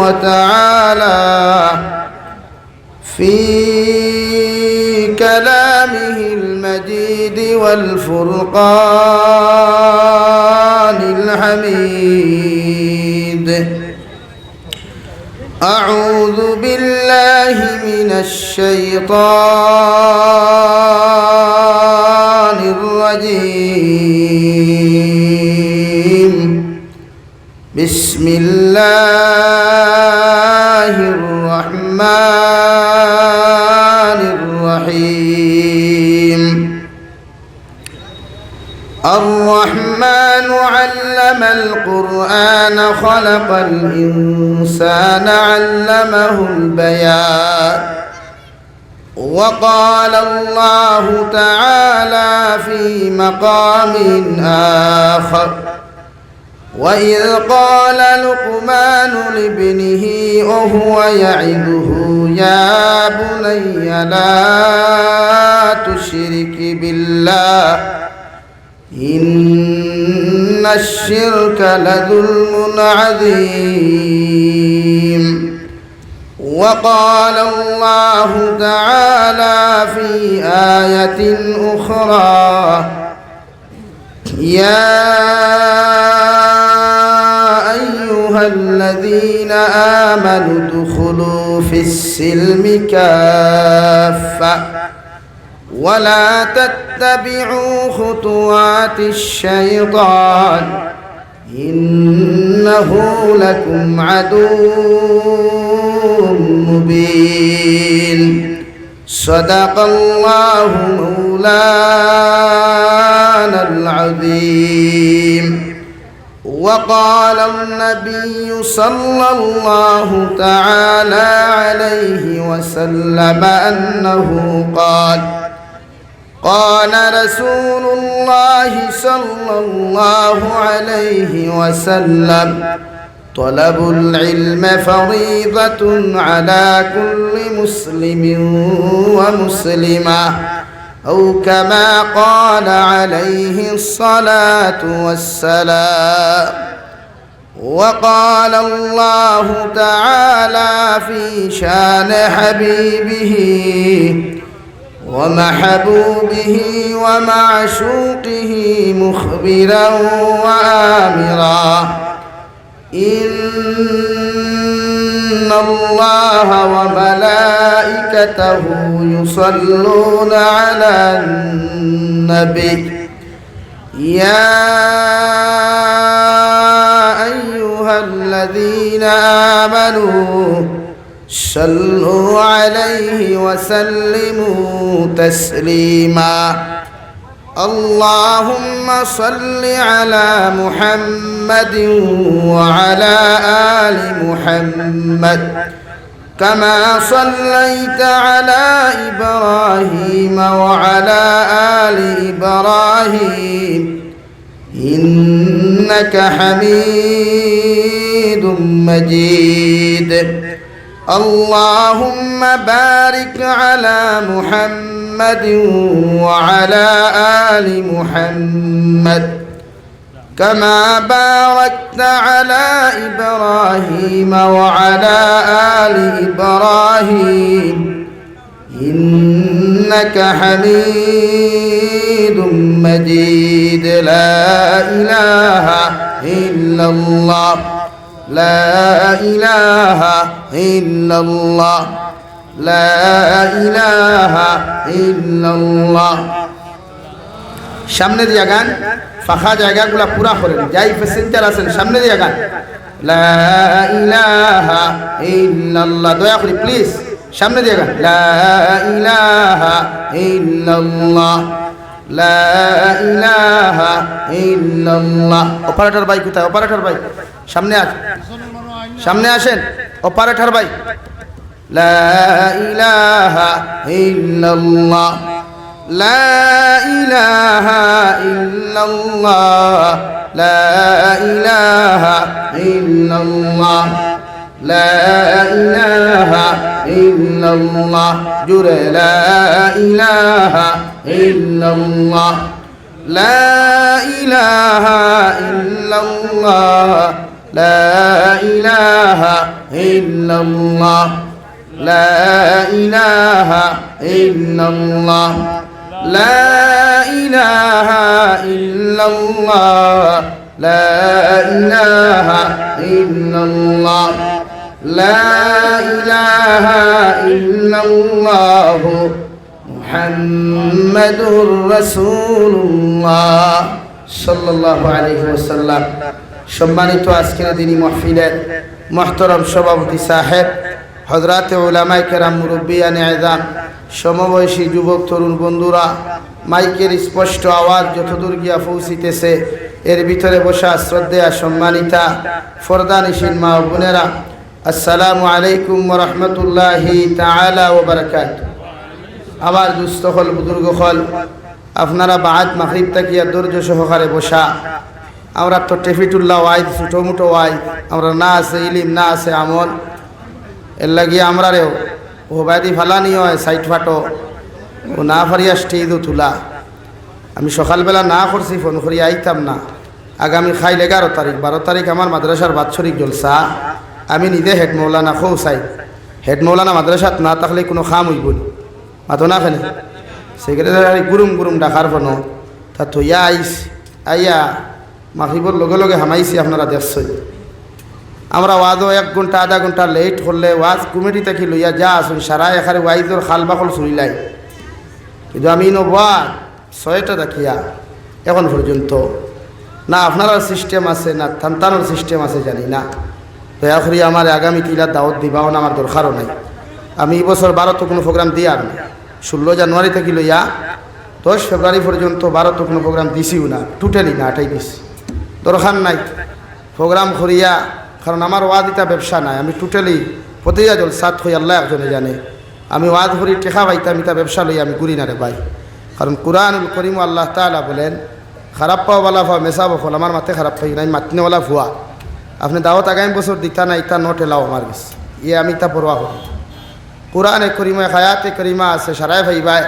وتعالى في كلامه المجيد والفرقان الحميد. أعوذ بالله من الشيطان الرجيم. بسم الله الرحمن الرحيم. الرحمن علم القرآن خلق الإنسان علمه البيان. وقال الله تعالى في مقام آخر: وإذ قال لقمان لابنه وهو يعظه يا بني لا تشرك بالله إن الشرك لظلم عظيم. وقال الله تعالى في آية أخرى: يا أيها الذين آمنوا ادخلوا في السلم كافة ولا تتبعوا خطوات الشيطان إنه لكم عدو مبين. صدق الله مولانا العظيم. وقال النبي صلى الله تعالى عليه وسلم أنه قال رسول الله صلى الله عليه وسلم: طلب العلم فريضة على كل مسلم ومسلمة، أو كما قال عليه الصلاة والسلام. وقال الله تعالى في شان حبيبه ومحبوبه ومعشوقه مخبرا وآمرا: إن الله وملائكته يصلون على النبي يا أيها الذين آمنوا صلوا عليه وسلموا تسليما. اللهم صل على محمد وعلى آل محمد كما صليت على إبراهيم وعلى آل إبراهيم إنك حميد مجيد. اللهم بارك على محمد وعلى آل محمد كما باركت على إبراهيم وعلى آل إبراهيم إنك حميد مجيد. لا إله إلا الله لا إله إلا الله لا إله إلا الله. সামনে দিয়া গান, ফাঁকা জায়গাগুলো পুরা করেন। যাই প্যাসেঞ্জার আছেন সামনে দিয়া গান, লা ইলাহা ইল্লাল্লাহ। দয়া করে প্লিজ সামনে দিয়া গান, লা ইলাহা ইল্লাল্লাহ লা ইলাহা ইল্লাল্লাহ। অপারেটর ভাই কোথায়? অপারেটর ভাই সামনে আসেন, সামনে আসেন অপারেটর ভাই। লা ইলাহা ইল্লাল্লাহ লা ইলাহা ইল্লাল্লাহ লা ইলাহা ইল্লাল্লাহ লা ইলাহা ইল্লাল্লাহ। জুরে লা ইলাহা ইল্লাল্লাহ লা ইলাহা ইল্লাল্লাহ لا إله إلا الله لا إله إلا الله لا إله إلا الله لا إله إلا الله لا إله إلا الله محمد رسول الله صلى الله عليه وسلم সম্মানিত আজকের দিনী মাহফিলের মুহতারাম সভাপতি সাহেব, হযরত উলামায়ে কেরাম, মুরব্বিয়ানে আযম, সমবয়সী যুবক তরুণ বন্ধুরা, মাইকের স্পষ্ট আওয়াজ যতদূর গিয়া পৌঁছিতেছে এর ভিতরে বসা শ্রদ্ধেয়া সম্মানিতা ফরদানিশীন মা ও বোনেরা, আসসালামু আলাইকুম ওয়া রাহমাতুল্লাহি তাআলা ওয়া বারাকাতুহু। আমার দুস্থ হল বুজুর্গ হল, আপনারা বাদ মাগরিব তাকিয়া ধৈর্য সহকারে বসা। আমরা তো টেফিটুল্লাহ ওয়াইদ, ছোটো মোটো ওয়াইদ, আমরা না আছে ইলিম, না আছে আমল, এর লাগিয়ে আমরা রেও ও বাইদি ফালানি হয় সাইট ফাটো ও না ফারিয়া স্টেজও তুলা। আমি সকালবেলা না করছি, ফোন করি আইতাম না। আগামী খাইল 11 তারিখ, 12 তারিখ আমার মাদ্রাসার বাৎসরিক জলসা। আমি নিজে হেড মৌলানা খৌ চাই, হেড মৌলানা মাদ্রাসাত না থাকলে কোনো খাম হইব মাতো না খেলে সেক্রেটারি গুরুম গুরুম ডাকার ফোন তা থইয়া আইস আইয়া মাগরিবর লগে লগে হামাইছি। আপনারা দেখছই আমরা ওয়াজও 1 ঘন্টা আধা ঘন্টা লেট করলে ওয়াজ কমিটি থেকে লইয়া যা আসুন সারা এখানে ওয়াইজর খাল বাকল চুরিলাই, কিন্তু আমি ওয়াজ 6টা দেখিয়া এখন পর্যন্ত না আপনার সিস্টেম আছে না থানতানোর সিস্টেম আছে জানি না। দয়া করি আমার আগামী কিলা দাওয়াত দিবাও না, আমার দরকারও নাই। আমি এই বছর 12 কোনো প্রোগ্রাম দিই আর 16 জানুয়ারি থেকে লইয়া 10 ফেব্রুয়ারি পর্যন্ত 12 কোনো প্রোগ্রাম দিছিও না, টোটালি না, এটাই দিছি। দরকার নাই প্রোগ্রাম করিয়া, কারণ আমার ওয়াজ এটা ব্যবসা নাই। আমি টোটালি প্রতিটা জলসাত হই, আল্লাহ একজনে জানে। আমি ওয়াজ করি টেকা পাইতাম, এটা ব্যবসা লইয়া আমি ঘুরি না রে ভাই। কারণ কুরআনুল কারীম আল্লাহ তাআলা বলেন, খারাপ পাওয়ালা ভা মেসাব ফল, আমার মাথে খারাপ পাই নাই, মাতনেওয়ালা ভুয়া। আপনি দাওয়াত আগামী বছর দিতা না, ইটা নোট এলাও আমার কাছে, ইয়ে আমি তা পরোয়া করি। কুরআনে করিমায় হায়াতে করিমা আছে, সারাই ভাই ভাই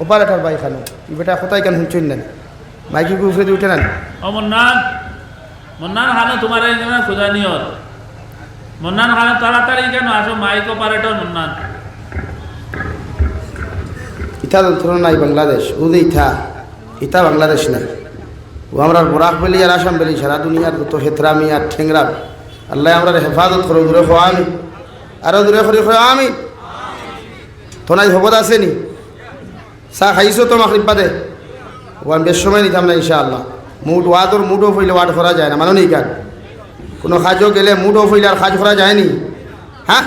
অপারেটর ভাই খানো ই বেটা কোথায় কেন শুনছেন না, মাইকি উফরে দিয়ে উঠে নেন। ও মন্নান, মন্নান খানো তোমার এই জন্য খোঁজা নিয়ত। মন্নান খানো তাড়াতাড়ি কেন আসো, মাইক অপারেটর মন্নান। ইটা ধরুন নাই বাংলাদেশ, ও যে ইটা বাংলাদেশ নাই, ও আমরা বরাক বেলি আর আসাম বেলি সারা দুনিয়ার যত হেতরামি আর ঠেংরাম, আল্লাহ আমরা হেফাজত করো, দূরে খো আমি আরো দূরে করি খো আমি। তো নাই খবর আসেনি, চা খাইছো তো মাগরিব বাদে, ও আমি বেশ সময় নিতাম না ইনশাআল্লাহ। মুড ওয়াদর মুড অফ হইলে ওয়াদ করা যায় না, মানো নেই কার কোনো কাজও গেলে মুড অফ হইলে আর কাজ করা যায়নি। হ্যাঁ,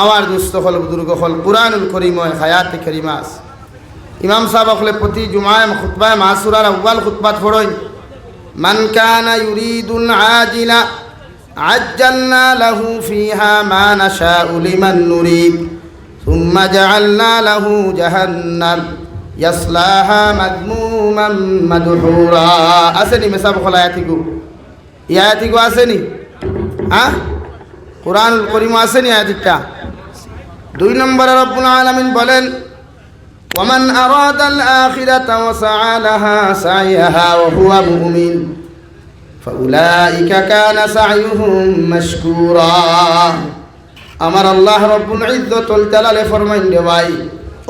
আমার দুস্থ হল বুজুর্গ হল, কুরআনুল কারীম হায়াতে কারিমাস। ইমাম সাহেব হলে প্রতি জুমায় খুতবায় মাসুরার আউয়াল খুতবাত পড়েন, মান কানা ইউরিদুল আজিলা আজ্জালনা লাহু ফিহা মা নাশাউ লিমান নুরিদ সুম্মা জাআলনা লাহু জাহান্নাম ইয়াসলাহা মাযমুমান মাদহুরা। আসেনি মেসাব খোলা আয়াতিগু, আয়াতিগু আসেনি? হ্যাঁ, কুরআনুল কারীম আসেনি আয়াতিটা? 2 নম্বরে রব্বুল আলামিন বলেন, ওয়ামান আরাদাল আখিরাতা ওয়া সাআ লাহা সাইয়াহা ওয়া হুয়া মুমিন ফাউলাইকা কানা সাইয়ুহুম মাশকুরা। আমার আল্লাহ রব্বুল ইজ্জতুল জালালে ফরমাইন রে ভাই,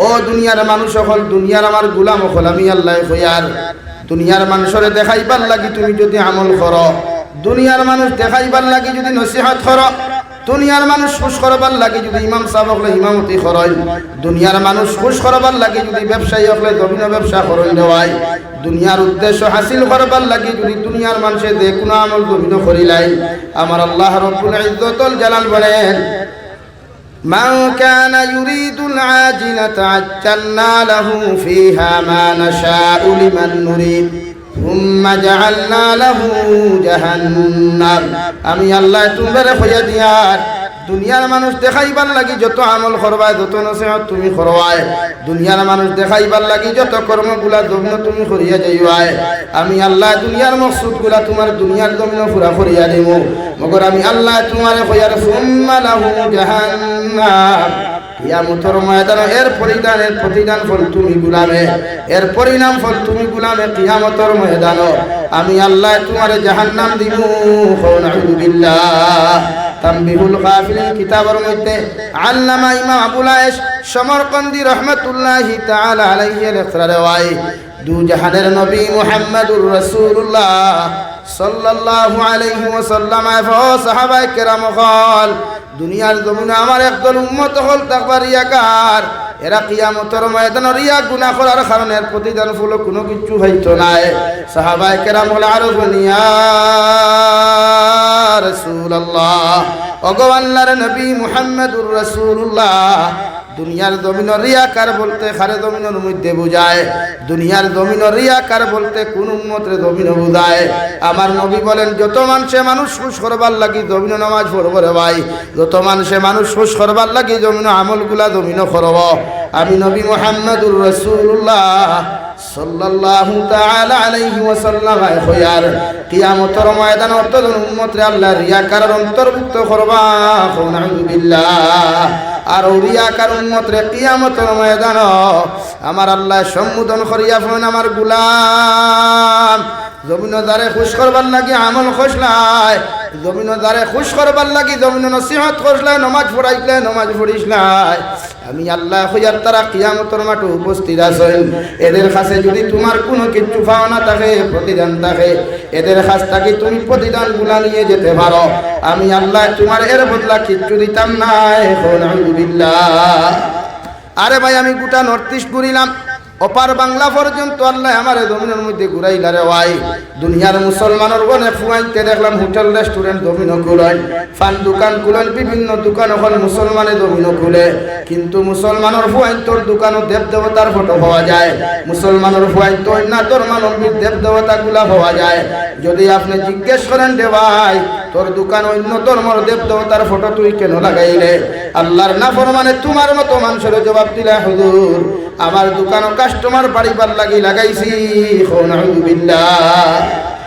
ও দুনিয়ার মানুষ হল, দুনিয়ার আমার গোলাম হল, আমি আল্লাহ কইয়ার দুনিয়ার মানুষরে দেখাইবার লাগি তুমি যদি আমল করো, দুনিয়ার মানুষ দেখাইবার লাগি যদি নসিহত করো, দুনিয়ার মানুষ খুশ করবার লাগে যদি ইমাম সাহেব হলে ইমামতি করেন, দুনিয়ার মানুষ খুশ করবার লাগে যদি ব্যবসায়ী হলে দবিন ব্যবসা করেন দেওয়াই, দুনিয়ার উদ্দেশ্য হাসিল করবার লাগে যদি দুনিয়ার মানুষের যে কোনো আমল দবিন করিলাই, আমার আল্লাহ রব্বুল ইজ্জতুল জালাল বলেন, মান কানা ইউরিদুল আজিলাতা আজ্জালনা লাহু ফিহা মা নাশাউ লিমান নুরিদ সুম্মা জাআলনা লাহু জাহান্নাম। আমি আল্লাহ তোমারে কইয়া দিয়ার দুনিয়ার মানুষ দেখাইবার লাগি যত আমল করবায় যত নসিহত তুমি করবায় দুনিয়ার মানুষ দেখাইবার লাগি যত কর্মগুলা জমিন তুমি করিয়া যাইবায় আমি আল্লাহ দুনিয়ার মকসুদগুলা তোমার দুনিয়ার জমিন পুরা করিয়া দেব মগর আমি আল্লাহ তোমারে কইয়ার সুম্মা লাহু জাহান্নাম কিয়ামতের ময়দানে এর প্রতিদান ফল তুমি গুলামে এর পরিণাম ফল তুমি গুলামে কিয়ামতের ময়দানে আমি আল্লাহ তোমারে জাহান্নাম দিব নাউযু বিল্লাহ তানবিহুল গাফিলিন কিতাবের মধ্যে আল্লামা ইমাম আবুল আয়েশ সমরকন্দি রাহমাতুল্লাহি তাআলা আলাইহি লেখা রওয়াই দু জাহানের নবী মুহাম্মদুর রাসূলুল্লাহ সাল্লাল্লাহু আলাইহি ওয়াসাল্লাম ও সাহাবায়ে কেরাম হল দুনিয়ার জমিনে আমার একদল উম্মত হল তাকবা রিয়াকার এরা কিয়ামতের ময়দানে রিয়া গুনাহ করার কারণে এর প্রতিদান ফল কোনো কিছু হইতো না সাহাবায়ে কেরাম হল আরফুন ইয়া রাসূলুল্লাহ ওগো আল্লাহর নবী মুহাম্মদুর রাসূলুল্লাহ দুনিয়ার জমিন রিয়াকার বলতে খারে জমিনের মধ্যে বুঝায় দুনিয়ার জমিন রিয়াকার বলতে কোন উম্মতের জমিন বুঝায় আমার নবী বলেন যত মানুষ খুশ করবার লাগি জমিন নামাজ পড়ব রে ভাই যত মানুষ খুশ করবার লাগি জমিন আমলগুলা জমিন করব আমি নবী মুহাম্মদুর রাসূলুল্লাহ সাল্লাল্লাহু তাআলা আলাইহি ওয়াসাল্লাম খয়ার কিয়ামতের ময়দানে অতজন উম্মতরে আল্লাহ রিয়াকারের অন্তর্ভুক্ত করবা নাউযু বিল্লাহ আর রিয়াকার উম্মতরে কিয়ামতের ময়দানে আমার আল্লাহ সম্বোধন করিয়া ফোন আমার গোলাম জমিন দ্বারে খুশ করবার লাগি আমল খসলাই জমিন দ্বারে খুশ করবার লাগি জমিন নসিহত করলাই নমাজ পড়াইলাই নমাজ পড়িসলাই আমি আল্লাহ হইয়ার তারা কিয়ামতের মাঠে উপস্থিত আছেন এদের কাছে যদি তোমার কোনো কিছু পাওনা থাকে প্রতিদান থাকে এদের কাছ থেকে তুমি প্রতিদান গুলা নিয়ে যেতে পারো আমি আল্লাহ তোমার এর বদলা কিচ্ছু দিতাম না আলহামদুলিল্লাহ আরে ভাই আমি গোটা নর্থ ইস্ট ঘুরিলাম অপার বাংলা পর্যন্ত আল্লাহ আমার জমিনের মধ্যে ঘুরাইলা রে ভাই দুনিয়ার মুসলমানের বনে ফুয়াইতে দেখলাম হোটেল রেস্টুরেন্ট জমিন খুলেন ফান দোকান খুলেন বিভিন্ন দোকান এখন মুসলমানের জমিন খুলে কিন্তু মুসলমানের ফুয়াইতর দোকানও দেব দেবতার ফটো পাওয়া যায় মুসলমানের ফুয়াইত না তোর মানবীর দেব দেবতা গুলা পাওয়া যায় যদি আপনি জিজ্ঞেস করেন রে ভাই তোর দোকান অন্য ধর্মের দেব দেবতার ফটো তুই কেন লাগাইলে আল্লাহর নাফরমানে তোমার মতো মানুষের জবাব দিলা হুজুর আমার দোকান কাস্টমার বাড়িবার লাগি লাগাইছি নাউযু বিল্লাহ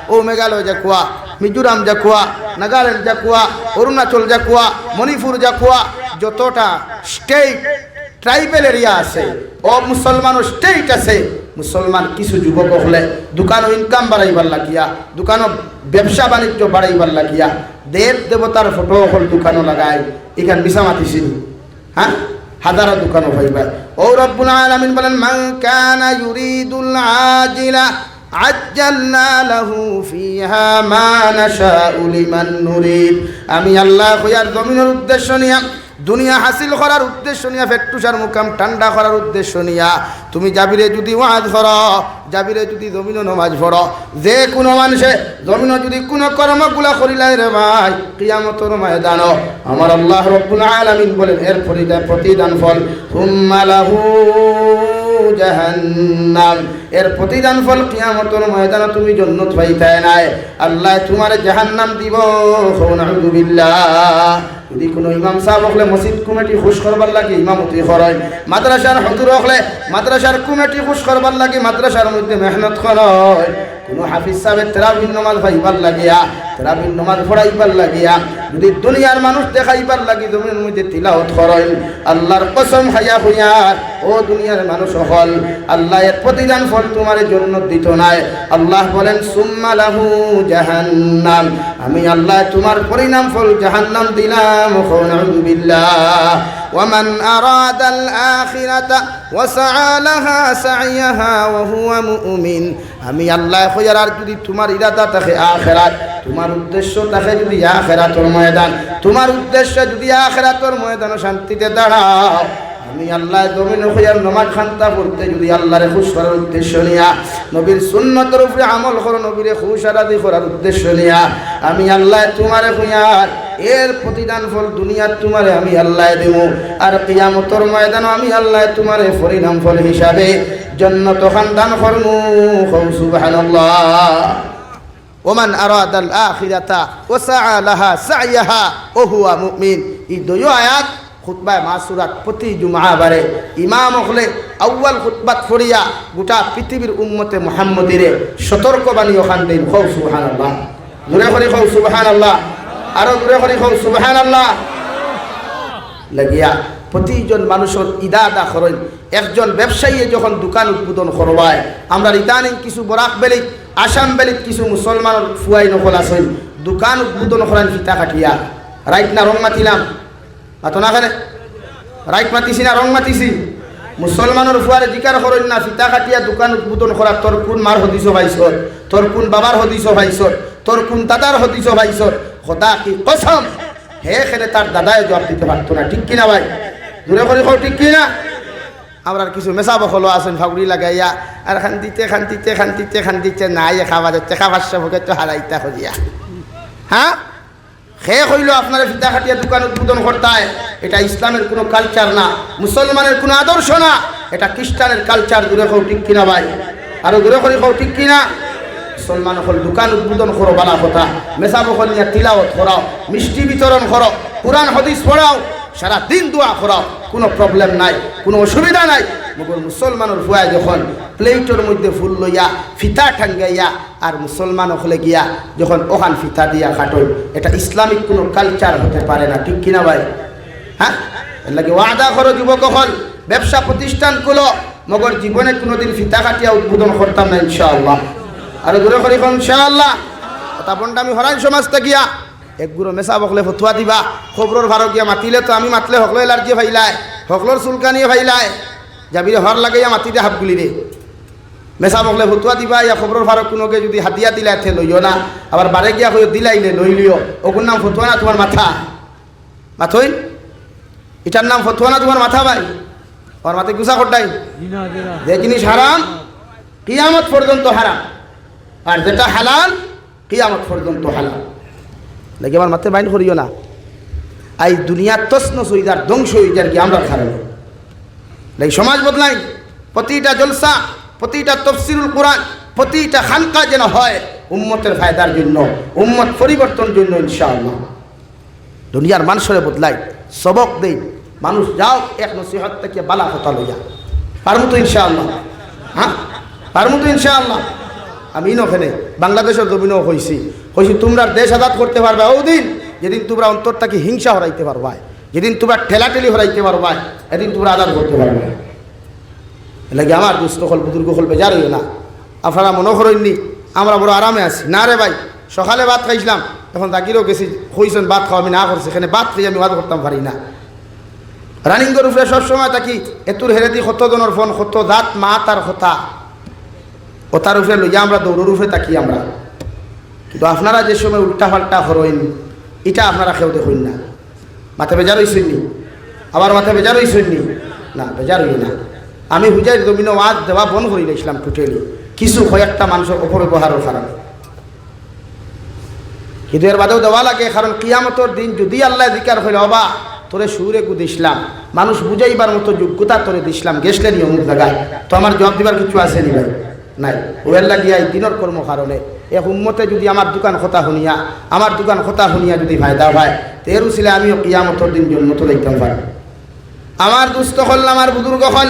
ও মেঘালয় যা কুয়া মিজোরাম যা কুয়া নাগাল্যান্ড যা কুয়া অরুণাচল যা কুয়া মণিপুর যা কুয়া যতটা স্টেট ট্রাইবেল এরিয়া আছে ও মুসলমান স্টেট আছে মুসলমান কিছু যুবক হলে দোকানও ইনকাম বাড়াইবার লাগিয়া দোকানও ব্যবসা বাণিজ্য বাড়াইবার লাগিয়া দেব দেবতার ফটো হল দোকানও লাগায় এখান বিছা মাতিছিল হ্যাঁ হাজারো দোকানও হইবা ও রব্বুল আলামিন বলেন মান কানা ইউরিদুল আজিলা আজ্জালনা লাহু ফিহা মা নাশাউ লিমান নুরিদ আমি আল্লাহ কইয়ার জমিনের উদ্দেশ্য নিয়া দুনিয়া হাসিল করার উদ্দেশ্য নিয়া ফেট্টুসার মুকাম ঠান্ডা করার উদ্দেশ্য নিয়া তুমি যাবিরে যদি ওয়াজ করো যাবিরে যদি জমিন নামাজ পড়ো যে কোনো মানুষে জমিন যদি কোনো কর্মগুলা করিলাই রে ভাই কিয়ামতের ময়দানে আমার আল্লাহ রব্বুল আলামিন বলেন এর প্রতিদান ফল সুম্মা লাহু জাহান্নাম এর প্রতিদান ফল কিয়ামতের ময়দানে তুমি জান্নাত পাইতে নাই আল্লাহ তোমারে জাহান্নাম দিব নাউযু বিল্লাহ যদি কোনো ইমাম সাহেব হলে মসজিদ কমিটি খুশ করবার লাগে ইমামতি করেন মাদ্রাসার হুজুর হলে মাদ্রাসার কমিটি খুশ করবার লাগে মাদ্রাসার মধ্যে মেহনত করেন কোনো হাফিজ সাহেবের তারাবির নামাজ ভাইবার লাগিয়া তারাবির নামাজ পড়াইবার লাগিয়া যদি দুনিয়ার মানুষ দেখাইবার লাগি জমিনের মধ্যে তিলাওয়াত করেন আল্লাহর কসম খাইয়া হইয়ার ও দুনিয়ার মানুষ হল আল্লাহ এর প্রতিদান ফল তোমার জন্য দিত নাই আল্লাহ বলেন সুম্মা লাহু জাহান্নাম আমি আল্লাহ তোমার পরিণাম ফল জাহান্নাম দিলাম নাউযু বিল্লাহ ওয়ামান আরাদাল আখিরাতা ওয়াসআ লাহা সাইয়াহা ওয়া হুয়া মুমিন আমি আল্লাহ কইয়ার আর যদি তোমার ইরাদা থাকে আখিরাত তোমার উদ্দেশ্য থাকে যদি আখিরাতের ময়দান তোমার উদ্দেশ্য যদি আখিরাতের ময়দানে শান্তিতে দাঁড়াও আমি আল্লাহ জমিনে কইয়ার নামাজ খান্তা পড়তে যদি আল্লাহরে খুশ করার উদ্দেশ্য নিয়া নবীর সুন্নতের উপরে আমল করো নবীরে খুশারাদি করার উদ্দেশ্য নিয়া আমি আল্লাহ তোমারে কইয়ার এর প্রতিদান ফল দুনিয়ার তোমারে আমি আল্লাহ দেব আর কিয়ামতের ময়দানে আমি আল্লাহ তোমারে পরিণাম ফল হিসাবে জান্নাত খান দান করমু সুবহানাল্লাহ ওমান আরাদাল আখিরাতা ওয়া সাআ লাহা সাইয়াহা ওয়া হুয়া মুমিন। এই দুই আয়াত খুতবায় মাসুরাত প্রতি জুমআ বারে ইমাম হলে আউয়াল খুতবাত ফরিয়া গোটা পৃথিবীর উম্মতে মুহাম্মদিরে সতর্কবাণী ওখান দেন। খাও সুবহানাল্লাহ, জোরে করে খাও সুবহানাল্লাহ, আরো জোরে করে খাও সুবহানাল্লাহ লাগিয়া প্রতিজন মানুষের ইদাদা করেন। একজন ব্যবসায়ী যখন দোকান উদ্বোধন করবায়, আমরা ইদানিং কিছু বরাক বেলিত আসাম বেলিত কিছু মুসলমানের ফুয়াই নকল আছেন দোকান উদ্বোধন করেন ফিতা কাটিয়া। রাইট না রং মাতিলাম? মাতো না কেন? রাইট মাতিছি না রং মাতিছি? মুসলমানের ফুয়ারে জিকার করেন না ফিতা কাটিয়া দোকান উদ্বোধন করা তোর কোন মার হদিস ভাইসর, তোর কোন বাবার হদিস ভাইসর, তোর কোন দাদার হদিস ভাইসর। খোদা কি কসম হে খেলে তার দাদায় জবাব দিতে পারতো না। ঠিক কিনা ভাই? দূরে করে খাও, ঠিক কিনা? আমরা কিছু মেশা বখলো আছেন ফাগুড়ি লাগাইয়া আর খান্তিতে নাই খাওয়া যাচ্ছে, খাবার সবকে তো হারাইতা করিয়া। হ্যাঁ, খে হইল আপনার ফিতা খাটিয়া দোকান উদ্বোধন করতে হয়। এটা ইসলামের কোনো কালচার না, মুসলমানের কোনো আদর্শ না, এটা খ্রিস্টানের কালচার। দূরে খাও, ঠিক কিনা ভাই? আরো দূরে করে খাও, ঠিক কিনা? মুসলমান হল দোকান উদ্বোধন করো বালা কথা, মেশা বখল নিয়ে তিলাওয়াত করাও, মিষ্টি বিতরণ করো, কুরআন হাদিস পড়াও, সারা দিন দোয়া করাও, কোনো প্রবলেম নাই, কোনো অসুবিধা নাই। মগর মুসলমানের ফুয়া যখন প্লেটের মধ্যে ফুল লইয়া ফিতা ঠাঙ্গাইয়া আর মুসলমান হলে গিয়া যখন ওখান ফিতা দিয়া কাটল, এটা ইসলামিক কোনো কালচার হতে পারে না। ঠিক কিনা ভাই? হ্যাঁ, এর লাগে ওয়াদা করো যুবক হল, ব্যবসা প্রতিষ্ঠান খুলো, মগর জীবনে কোনোদিন ফিতা কাটিয়া উদ্বোধন করতাম না ইনশাআল্লাহ। আর দূরে করি ইনশাআল্লাহ। কথা বন্ধ আমি হরান সমাজটা গিয়া একগুলো মেশা বকলে ফতুয়া দিবা, খবরের ভারো গিয়া মাতিলে তো আমি মাতলে হকলো এলার্জি ভাইলায়, হকলোর চুলকানিয়ে ভাইলায়, যাবিরে হর লাগাইয়া মাতিতে হাফগুলি রে। মেশা বকলে ফতুয়া দিবা, ইয়া খবরের ভারো কোনোকে যদি হাতিয়া দিলাই থে লইও না, আবার বারে গিয়া হয়ে দিলাইলে লই লিও, ওগুর নাম ফতুয়া না তোমার মাথা? মাথই এটার নাম ফতুয়া না তোমার মাথা ভাই? আমার মাথায় গুছা করটাই যে জিনিস হারাম কিয়ামত পর্যন্ত হারাম, আর যেটা হালাল কিয়ামত পর্যন্ত হালাল। লাগে আমার মাথায় বাইন করিও না। এই দুনিয়ার তসন সইদার ধ্বংস হয়ে যার কি আমরা খারাপ লাগে। সমাজ বদলাই, প্রতিটা জলসা, প্রতিটা তফসিরুল কোরআন, প্রতিটা খানকা যেন হয় উম্মতের ফায়দার জন্য, উম্মত পরিবর্তনের জন্য ইনশাআল্লাহ। দুনিয়ার মানুষের বদলাই, সবক দেই, মানুষ যাও এক নসিহত থেকে বালা কথা লইয়া পারমু তো ইনশাআল্লাহ। হ্যাঁ, পারমু তো ইনশাআল্লাহ। আমি ওখানে বাংলাদেশের জমিনও হয়েছি তোমরা দেশ আজাদ করতে পারবে ও দিন যেদিন তোমরা অন্তর থেকে হিংসা হরাইতে পারবা, যেদিন তোমরা ঠেলাঠেলি হরাইতে পারবা, এদিন তোমরা আজাদ করতে পারবে। লাগে আমার দুস্থ হল বুজুর্গ হল বেজার হইও না। আপনারা মনে করেননি আমরা বড় আরামে আছি না রে ভাই। সকালে ভাত খাইছিলাম, এখন তাকিরেও গেছি হইছেন ভাত খাওয়া আমি না করছি, এখানে ভাত খাই আমি ওয়াজ করতাম পারি না। রানিং গরু ফিরে সবসময় থাকি এতুর হেরে দি কতজনের ফোন, কত দাঁত মা তার কথা ও তার উপরে লইয়া আমরা দৌড়ের উপরে থাকি আমরা। কিন্তু আপনারা যে সময় উল্টা পাল্টা হরইন, এটা আপনারা কেউ দেখুন না। মাথা বেজার হইসেননি? আবার মাথা বেজার হইসেননি? না, বেজার হই না। আমি হুজাই জমিন ওয়াজ দেওয়া বন্ধ করে দিয়েছিলাম টোটালি, কিছু কয়েকটা মানুষের অপব্যবহারের কারণে। কিন্তু এর বাদেও দেওয়া লাগে, কারণ কিয়ামতের দিন যদি আল্লাহ জিকার হইল অবা তোরে সুরে কু দিসলাম, মানুষ বুঝাইবার মতো যোগ্যতা তোরে দিসলাম, গেছলে নি অমুক জায়গায়, তো আমার জবাব দিবার কিছু আছে নি ভাই? নাই। ওয়ের লাগিয়া এই দিনের কর্ম কারণে এক উম্মতে যদি আমার দোকান কথা শুনিয়া, আমার দোকান কথা শুনিয়া যদি ফায়দা হয়, তো এর উচিলে আমিও কিয়ামতের দিন জন্মত দেখতাম পারি। আমার দুস্থ হল, আমার বুজুর্গ হল,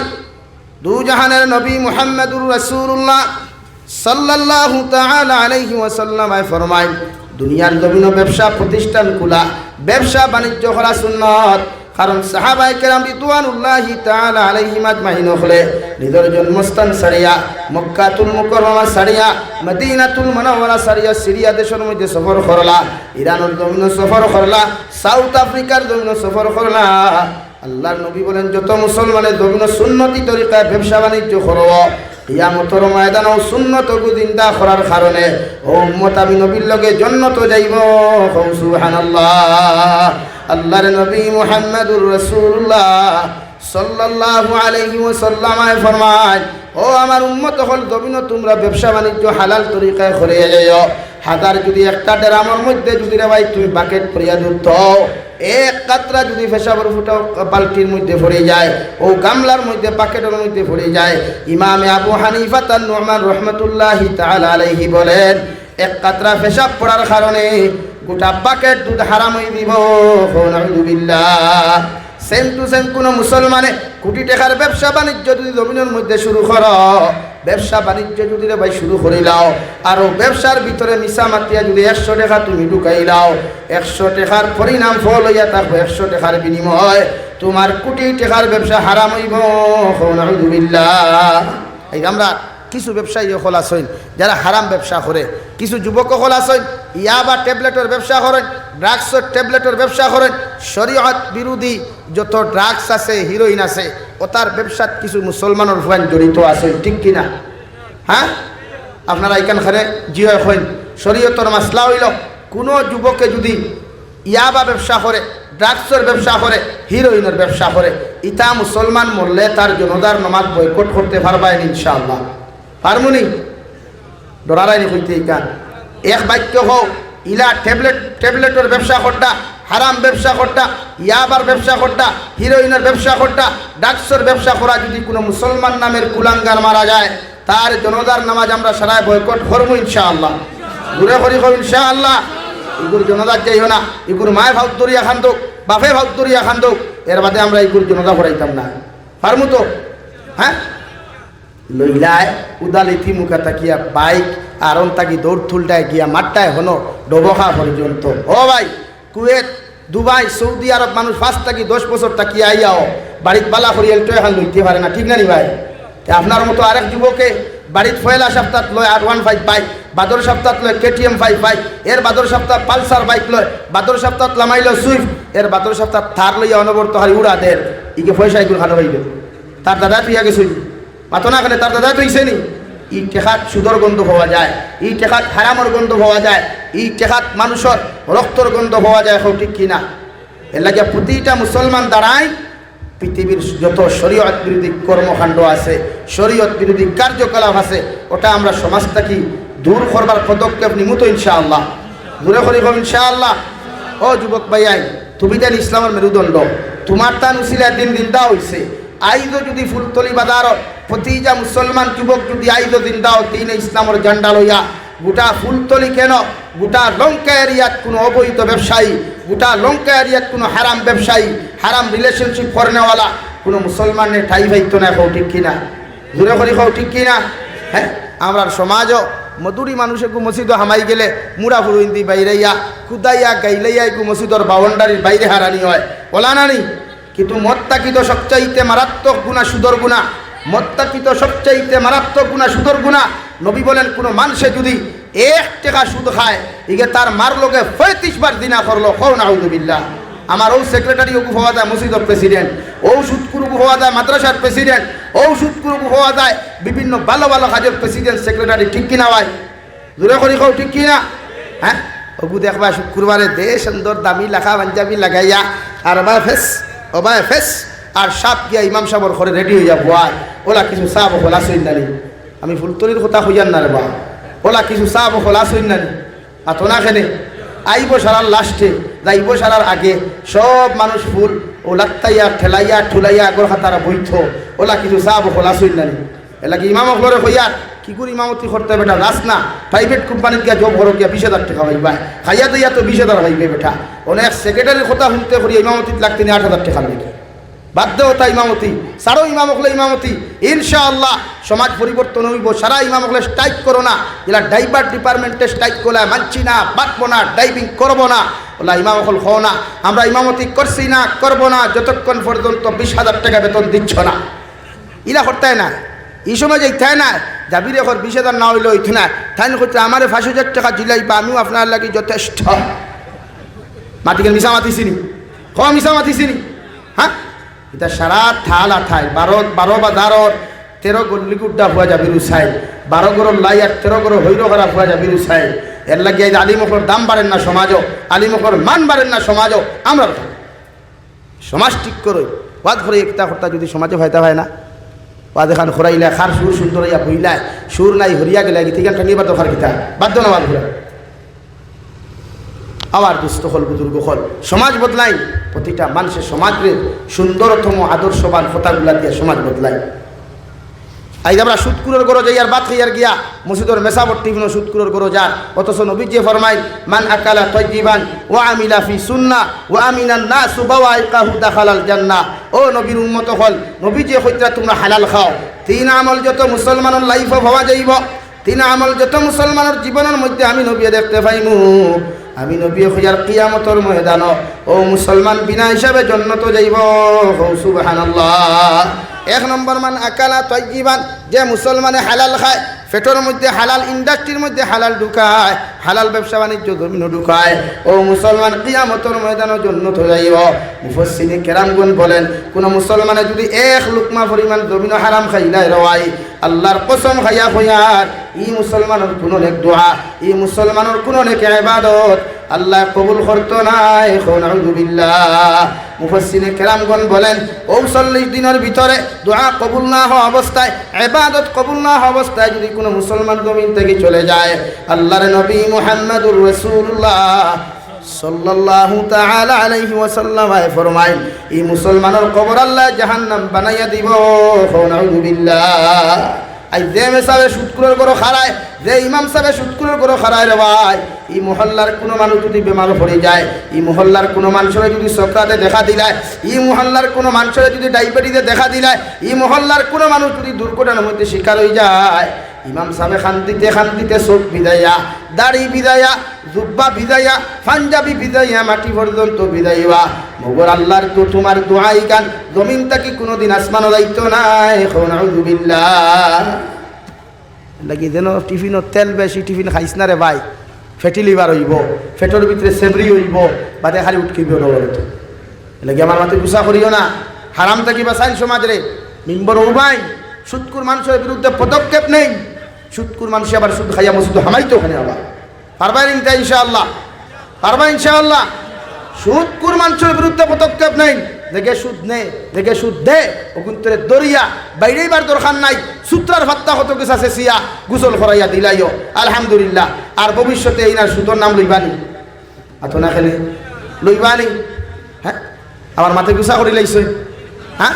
দু জাহানের নবী মুহাম্মদুর রাসূলুল্লাহ সাল্লাল্লাহু তাআলা আলাইহি ওয়াসাল্লাম ফরমায়, দুনিয়ার জমিন ব্যবসা প্রতিষ্ঠান খোলা, ব্যবসা বাণিজ্য করা সুন্নাত। কারণ সাহাবায়ে কেরাম রিদওয়ানুল্লাহি তাআলা আলাইহিম আজমাইন হলে নিজের জন্মস্থান ছাড়িয়া, মক্কাতুল মুকাররমা ছাড়িয়া, মদিনাতুল মুনাওয়ারা ছাড়িয়া সিরিয়া দেশের মধ্যে সফর করলা, ইরানের জমিন সফর করলা, সাউথ আফ্রিকার জমিন সফর করলা। আল্লাহর নবী বলেন, যত মুসলমানের জমিন সুন্নতি তরিকায় ব্যবসা বাণিজ্য করব, কিয়ামতের ময়দানেও সুন্নত জিন্দা করার কারণে ও উম্মত আমি নবীর লগে জান্নাতে যাইব। সুবহানাল্লাহ। আল্লাহর নবী মুহাম্মদুর রাসূলুল্লাহ সাল্লাল্লাহু আলাইহি ওয়াসাল্লাম ফরমায়, ও আমার উম্মত হল জমিন তোমরা ব্যবসা বাণিজ্য হালাল তরিকায় করে যাও। হাজার যদি একটা ড্রামের মধ্যে যদি রে ভাই তুমি বাকেট পরিয়া দুধ, এক কাতরা যদি পেশাবের ফুটাও বালতির মধ্যে পড়ে যায়, ও গামলার মধ্যে বাকেটের মধ্যে পড়ে যায়, ইমামে আবু হানিফা তান নুমান রাহমাতুল্লাহি তাআলা আলাইহি বলেন, এক কাতরা পেশাব পড়ার কারণে গোটা বাকেট দুধ হারাম হয়ে দিব। নাউযুবিল্লাহ। সেম টু সেম কোনো মুসলমানে কোটি টাকার ব্যবসা বাণিজ্য যদি জমিনের মধ্যে শুরু করো, ব্যবসা বাণিজ্য যদি রে ভাই শুরু করে লাও, আর ব্যবসার ভিতরে মিশা মাতিয়া যদি 100 টাকা তুমি ঢুকাই লাও, 100 টাকার পরিণাম ফল হইয়া থাকবে 100 টাকার বিনিময় তোমার কোটি টাকার ব্যবসা হারাম হইব। নাউযুবিল্লাহ। এই আমরা কিছু ব্যবসায়ী হল আসেন যারা হারাম ব্যবসা করে, কিছু যুবক হল আসেন ইয়াবা ট্যাবলেটের ব্যবসা করেন, ড্রাগসের ট্যাবলেটের ব্যবসা করেন। শরীয়ত বিরোধী যত ড্রাগস আছে, হিরোইন আছে, ও তার ব্যবসাত কিছু মুসলমানের ফান জড়িত আছে, ঠিক কিনা? হ্যাঁ, আপনারা এখানখানে জিও হইন শরীয়তর মাসলা হইল কোনো যুবকে যদি ইয়াবা ব্যবসা করে, ড্রাগসের ব্যবসা করে, হিরোইনের ব্যবসা করে, ইতা মুসলমান মরলে তার জনতার নামাজ বয়কট করতে পারবেন ইনশাআল্লাহ। পারমুনি ডরারাইনি কইতে ইকান এক বাক্য হোক ইলা ট্যাবলেটের ব্যবসা করতা, হারাম ব্যবসা করতা, ইয়াবার ব্যবসা করতা, হিরোইনের ব্যবসা করতা, ড্রাগসের ব্যবসা করা যদি কোনো মুসলমান নামের কুলাঙ্গার মারা যায়, তার জনতার নামাজ আমরা সারাই বয়কট করবো ইনশাআল্লাহ। দূরে করি হোক ইনশাআল্লাহ। ইগুর জনতার যাইও না, ইগুর মায় ভাউদরিয়া খান্দুক, বাপে ভাউদরিয়া খান্দুক, এর বাদে আমরা ইগুর জনতা করাইতাম না। পারমু তো? হ্যাঁ, লইলায় উদালিথি মুখা তাকিয়া বাইক আর তাকি দৌড় থুলটায় গিয়া মাঠটায় হনো ডোবখা পর্যন্ত। ও ভাই, কুয়েত, দুবাই, সৌদি আরব মানুষ 5 থেকে 10 বছর তাকিয়া আইয়াও বাড়িত বালা করিয়াল তো এখন লইতে পারে না, ঠিক না নি ভাই? আপনার মতো আরেক যুবকে বাড়িত পয়লা সপ্তাহ লয় R15 বাইক, বাদর সপ্তাহ লয় KTM 5 বাইক, এর বাদর সপ্তাহ পালসার বাইক লয়, বাদর সপ্তাহ লামাইল সুইফট, এর বাদর সপ্তাহ থার লইয়া অনবরত হারি উড়া দের ইকে পয়সা এগুলো খানো পাইবে। তার দাদা তুই আগে শুই মাতো না খানে, তার দাদা তুইছে নি। ই টেকাত সুদর গন্ধ পাওয়া যায়, ই টেকাত হারামর গন্ধ পাওয়া যায়, ই টেকাত মানুষের রক্তর গন্ধ পাওয়া যায়, হোক ঠিক কিনা? এর লাগে প্রতিটা মুসলমান দাঁড়ায় পৃথিবীর যত শরীয়ত বিরোধী কর্মকাণ্ড আছে, শরীয়ত বিরোধী কার্যকলাপ আছে, ওটা আমরা সমাজ থেকে দূর করবার পদক্ষেপ নিমু তো ইনশাআল্লাহ। দূরে করিব ইনশাআল্লাহ। ও যুবক ভাইয়াই, তুমি জানি ইসলামের মেরুদণ্ড, তোমার তান উসিলা দিন দিনটা হইছে। আইজো যদি ফুলতলি বাজার প্রতিটা মুসলমান যুবক যদি আইজো দিনটাও দিন ইসলামের ঝান্ডা লইয়া গোটা ফুলতলি কেন গোটা লঙ্কা এরিয়াত কোনো অবৈধ ব্যবসায়ী, গোটা লঙ্কা এরিয়াত কোনো হারাম ব্যবসায়ী, হারাম রিলেশনশিপ করনেওয়ালা কোনো মুসলমানের ঠাই পাইতো না, খাও ঠিক কিনা? দূরে করি খাও ঠিক কিনা? হ্যাঁ, আমরা সমাজও মধুরী মানুষে গু মসজিদ হামাই গেলে মুড়া ফুরুইন্দি বাইরাইয়া কুদাইয়া গাইলাইয়া গু মসজিদর বাউন্ডারির বাইরে হারানি হয়, ওলা নানি। কিন্তু মত্তাকিত সবচাইতে মারাত্মক গুণা সুদর গুণা, মত্তাকিত সবচাইতে মারাত্মক গুণা সুদর গুণা। নবী বলেন কোনো মানুষে যদি 1 টাকা সুদ খায়, ইগে তার মার লোকে 35 বার দিনা করলো। কও নাউযুবিল্লাহ। আমার ও সেক্রেটারি ওগু হওয়া যায় মসজিদের প্রেসিডেন্ট, ও সুদকুরু হওয়া যায় মাদ্রাসার প্রেসিডেন্ট, ও সুদকুরু হওয়া যায় বিভিন্ন ভালো ভালো কাজের প্রেসিডেন্ট সেক্রেটারি, ঠিক কিনা ভাই? দূরে করি খাও ঠিক কিনা? হ্যাঁ, ওগু দেখবা শুক্রবারে দে সুন্দর দামি লেখা পাঞ্জাবি লাগাইয়া আর বা ফেস ও বা ফেস আর সাপ গিয়া ইমাম সাহেবর ঘরে রেডি হয়ে যাবো। আর ওলা কিছু সাপ হলা সৈন্যানি, আমি ফুলতলির কথা হইয়ান না রে বা, ওলা কিছু সাপ হলা সৈন্যানি আর তো না খেনে আইব সারার লাস্টে যাইব সারার আগে সব মানুষ ফুল ও লাত্তাইয়া ঠেলাইয়া ঠুলাইয়া আগর খাতারা বইথ, ওলা কিছু সাপ হলা সৈন্যানি। এলাকি ইমাম ঘরে হইয়ার কি করে ইমামতি করতে বেটা? রাস না প্রাইভেট কোম্পানির গিয়া জব ঘর গিয়া 20,000 টাকা পাইবা, খাইয়া দিয়া তো 20,000 পাইবে বেটা। অনেক সেক্রেটারির কথা শুনতে করি ইমামতিত লাগতে 8,000 টাকা লাগে। বাধ্যতা ইমামতি, সারো ইমাম হলে ইমামতি। ইনশাআল্লাহ সমাজ পরিবর্তন হইব। সারা ইমাম হলে স্ট্রাইক করো না, এলা ড্রাইভার ডিপার্টমেন্টে স্ট্রাইক করলে মানছি না, বাঁচবো না, ড্রাইভিং করবো না, ওলা ইমাম হল হও না। আমরা ইমামতি করছি না, করবো না যতক্ষণ পর্যন্ত 20,000 টাকা বেতন দিচ্ছ না। ইলা করতে না, এই সময় যে থাই না যাবির এখন 20,000 না হইলে ওইথ না তাই করতে আমার 5,000 টাকা দিলাইবা, আমিও আপনার লাগি যথেষ্ট। মাটিকে মিশা মাতিছিনি, মিশা মাতিছিনি। হ্যাঁ, এটা সারা থাল আঠাই 12 বাজারর 13 গল্লি গুড্ডা হওয়া যাবে রুসাই, 12 গরর লাই আর 13 গরর হৈর করা হওয়া যাবে রুসাই। এর লাগিয়ে আলিমকর দাম বাড়েন না সমাজও, আলিমকর মান বাড়েন না সমাজও। আমরা সমাজ ঠিক করই ওয়াদ করে একটা হত্যা যদি সমাজে হয়তা হয় না, ওয়াদ এখান খরাইলা খার সুর সুন্দর ইয়া বইলায় সুর নাই হরিয়া গেলে গীতিগান টাঙ্গিবার দরকার কিতা বাধ্য না বাদ ঘুরা আবার দুস্থ হল বুজুর্গ হল। সমাজ বদলাই, প্রতিটা মানুষের সমাজের সুন্দরতম আদর্শবান কথাগুলা দিয়ে সমাজ বদলাই। আজ আমরা সুদকুরের গরো যাই আর বাদ খাইয়ার গিয়া মসজিদের মেসাবর টিফিনও সুদকুরের গরো যার, অথচ নবীজি ফরমাইল মান আকালা তাইয়িবান ওয়া আমিলা ফি সুন্নাহ ওয়া আমিনান নাসু বাওয়াইকাহু দাখালাল জান্নাহ। ও নবীর উম্মত হল, নবীজি কইতা তোমরা হালাল খাও। তিন আমল যত মুসলমানের লাইফে হওয়া যাইব, তিন আমল যত মুসলমানের জীবনের মধ্যে আমি নবী দেখতে পাইমু, আমি নবী হইয়ার কিয়ামতের ময়দান ও মুসলমান বিনা হিসাবে জান্নাত যাইব। সুবহানাল্লাহ। এক নম্বর মান আকালা তাইয়িবান, যে মুসলমানে হালাল খায়, পেটের মধ্যে হালাল, ইন্ডাস্ট্রির মধ্যে হালাল ঢুকায়, হালাল ব্যবসা বাণিজ্য জমিনও ঢুকায়, ও মুসলমান কিয়ামতের ময়দানে জান্নাত যাইব। মুফাসসিরে কেরামগণ বলেন, কোন মুসলমানে যদি এক লুকমা পরিমাণ জমিনও হারাম খাইলাই রওয়াই, আল্লাহর কসম খাইয়া হইয়ার ই মুসলমানের কোনো নেক দোয়া, ই মুসলমানের কোনো নেক ইবাদত আল্লাহ কবুল করতো নাই। নাউযু বিল্লাহ। মুফাসসিরে কেরামগণ বলেন, ৪৯ দিনের ভিতরে দোয়া কবুল না হওয়া অবস্থায়, ইবাদত কবুল না হওয়া অবস্থায় যদি কোনো মুসলমান জমিন থেকে চলে যায়, আল্লাহর নবী মুহাম্মদুর রাসূলুল্লাহ সাল্লাল্লাহু তাআলা আলাইহি ওয়াসাল্লাম ফরমায়, এই মুসলমানের কবর আল্লাহ জাহান্নাম বানাইয়া দিব। নাউযু বিল্লাহ। আই যে মেসাবে সুদকুরের গরো খারায়, যে ইমাম সাহেব সুদকুরের গরো খারায় রে ভাই, এই মহল্লার কোনো মানুষ যদি বেমার পড়ে যায়, এই মহল্লার কোনো মানুষের যদি সক্রাতে দেখা দিলায়, এই মহল্লার কোনো মানুষের যদি ডায়াবেটিসে দেখা দিলায়, এই মহল্লার কোনো মানুষ যদি দুর্ঘটনার মধ্যে শিকার হয়ে যায়, ইমাম সাহেব খান্তিতে খান্তিতে চোখ বিদাইয়া, দাড়ি বিদাইয়া, জুব্বা বিদাইয়া, পাঞ্জাবি বিদাইয়া, মাটি পর্যন্ত বিদাইবা, মগর আল্লাহর তো তোমার দোয়াই গান জমিন থেকে কোনোদিন আসমানও যাইতো নাই। নাউযু বিল্লাহ। লাগি যেন টিফিনত তেল বেশি টিফিন খাইস না রে ভাই, ফেটি লিভার হইব, ফেটর ভিতরে সেবরি হইব, বাদে খালি উঠকিব নগরত। লাগে আমার মাথে গুসা করিও না, হারাম থাকি বাঁচাইন সমাজ রে। মিম্বর উবাই সুদকুর মানুষের বিরুদ্ধে পদক্ষেপ নেই, সুদকুর মানুষ আবার সুদ খাইয়া মসুদ হামাইতো ওখানে আবার পারবেন ইনশাআল্লাহ, পারবা ইনশাআল্লাহ। সুদকুর মানুষের বিরুদ্ধে পদক্ষেপ নেই, দেখে সুদ নে, দেখে সুদ দে, ওগুন্তরে দরিয়া বাইরেইবার দরকার নাই, সূত্রার ফাত্তা কত কিছু আছে সিয়া গুসল করাইয়া দিলাইও আলহামদুলিল্লাহ। আর ভবিষ্যতে এই না সুদর নাম লইবানি, আতো না খেলে লইবানি। হ্যাঁ, আমার মাথায় গুসা করি লাইছে। হ্যাঁ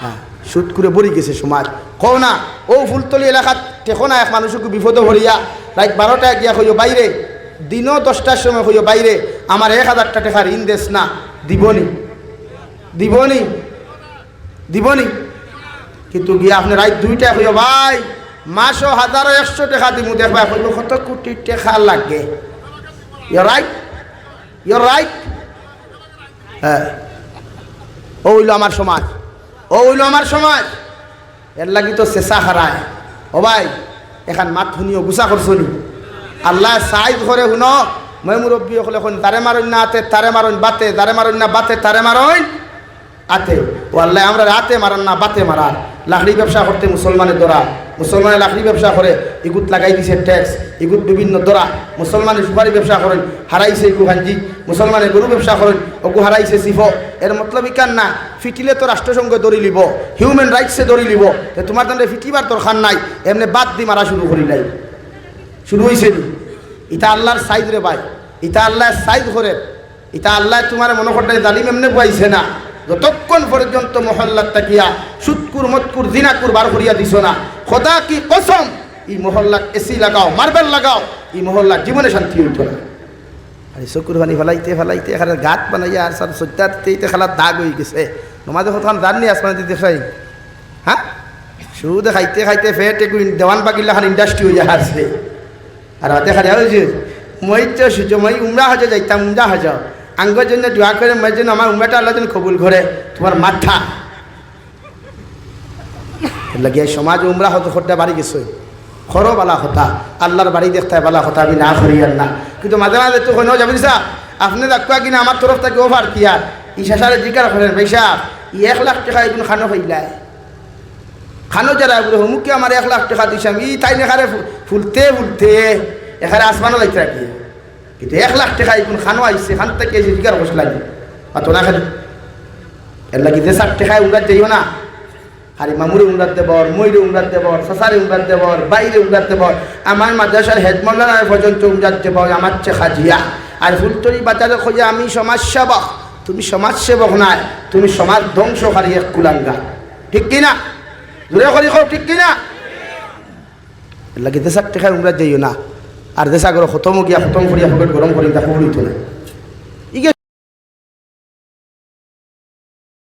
হ্যাঁ, সুদ করে বড়ি গেছে সমাজ। কও না ও ফুলতলি এলাকাত টেকো না এক মানুষকে বিপদ ভরিয়া রাত 12টায় গিয়া হইও বাইরে, দিনও 10টার সময় হইও বাইরে, আমার 1000 টাকা ঋণ দেশ না, দিবনি দিবনি দিবনি। কিন্তু গিয়া আপনি রাত 2টায় হইও ভাই মাসও 1000-100 টাকা দিব, দেখবা হইল কত কোটি টাকা লাগে। Your right, your right. হ্যাঁ, ও হইল আমার সমাজ, ও হইল আমার সমাজ। এর লাগি তো চেষ্টা হারায়। ও ভাই এখন মাত শুনিও গুছা করছনি, আল্লাহ সাইজ করে শুনো, মই মুরব্বী হলে এখন তারে মারণ না আতে, তারে মারণ বাতে, তারে মারণ না বাতে, তারে মারণ আতে। ও আল্লাহ আমরা রাতে মারান না বাতে মারা। লাকড়ি ব্যবসা করতে মুসলমানের দরা, মুসলমানের লাকড়ি ব্যবসা করে, ইগুত লাগাই দিছে ট্যাক্স, ইগুত বিভিন্ন দরা। মুসলমানের সুপারি ব্যবসা করেন, হারাইছে ইগু হাঞ্জি। মুসলমানের গরু ব্যবসা করেন, ওগু হারাইছে সিফো। এর মতলব ইকান না ফিটিলে তো রাষ্ট্রসংঘ দড়ি লিব, হিউম্যান রাইটসে দড়ি লিব, তোমার তাহলে ফিটিবার দরকার নাই, এমনি বাদ দি মারা শুরু করিলাই, শুরু হয়েছে। ইটা আল্লাহর সাইজ রে ভাই, ইটা আল্লাহর সাইজ করে, ইটা আল্লাহ তোমার মনে করতে জালিম এমনি পাইছে না, যতক্ষণ পর্যন্ত মহল্লার তাকিয়া সুদকুর মতকুর জিনাকুর বার করিয়া দিছ না। খোদা কি কসম, এই মহল্লার এসি লাগাও, মার্বেল লাগাও, এই মহল্লার জীবনে শান্তি হইত না। আর চকুর পানি ফেলাইতে ফেলাইতে এখানে গাত বানাইয়া আর সব সজ্জাতে খেলার দাগ হয়ে গেছে। নমাজে কতক্ষণ জাননি আসমানে দিতে খাই। হ্যাঁ, শুধু খাইতে খাইতে ফেট একটু দেওয়ান পাকিলে খান ইন্ডাস্ট্রি হইয়া আসছে। আর হাতে খালি হয়েছে মই তো সুযোগ, মই উমরা হাজা যাইতাম, উমরা হাজা আঙ্গর জন্য দোয়া করে, মই যেন আমার উমরাটা আল্লাহ যেন কবুল করে। তোমার মাথা লাগিয়ে সমাজ উমরা হতো খোটা বাড়ি গেছে, খরো বালা কথা, আল্লাহর বাড়ি দেখতে বালা কথা, আমি না করি আর না। কিন্তু মাঝে মাঝে তো কোনো যাবেন সা আপনি দেখবা কিনা আমার তরফ থেকে ওভার কি আর ইশাসারে জিকার করেন, পয়সা 1 লাখ টাকা এখন খানো হইলায়, খানো যারা বলে হুমুকে আমার 1 লাখ টাকা দিছাম, ই তাই নেখারে ফুলতে ফুলতে এখানে আসমানও লাগতে রাখি। কিন্তু 1 লাখ টাকা এখন খানো আইসে, খান থেকে এসে জিকার বসে লাগে অত না খালি। এর লাগি যে 60 টাকায় উমরাত যাইও না, খালি মামুরে উমরাত দেবর, ময়ূরে উমরাত দেবর, সাসারে উমরাত দেবর, বাইরে উমরাত দেবর। আমার মাদ্রাসার হেডমোল্লা পর্যন্ত উমরাত দেবর আমার চেয়ে খাজিয়া। আর ফুলতলি বাজারে খোঁজে আমি সমাজসেবক, তুমি সমাজসেবক নাই, তুমি সমাজ ধ্বংসকারী এক কুলাঙ্গা, ঠিক কিনা? জোরে করি খাও ঠিক কিনা লাগে দেশার টেকা উমরা যাইও না আর দেশা করে খতম গিয়া খতম করিয়া পকেট গরম করি তা খবর হইতো না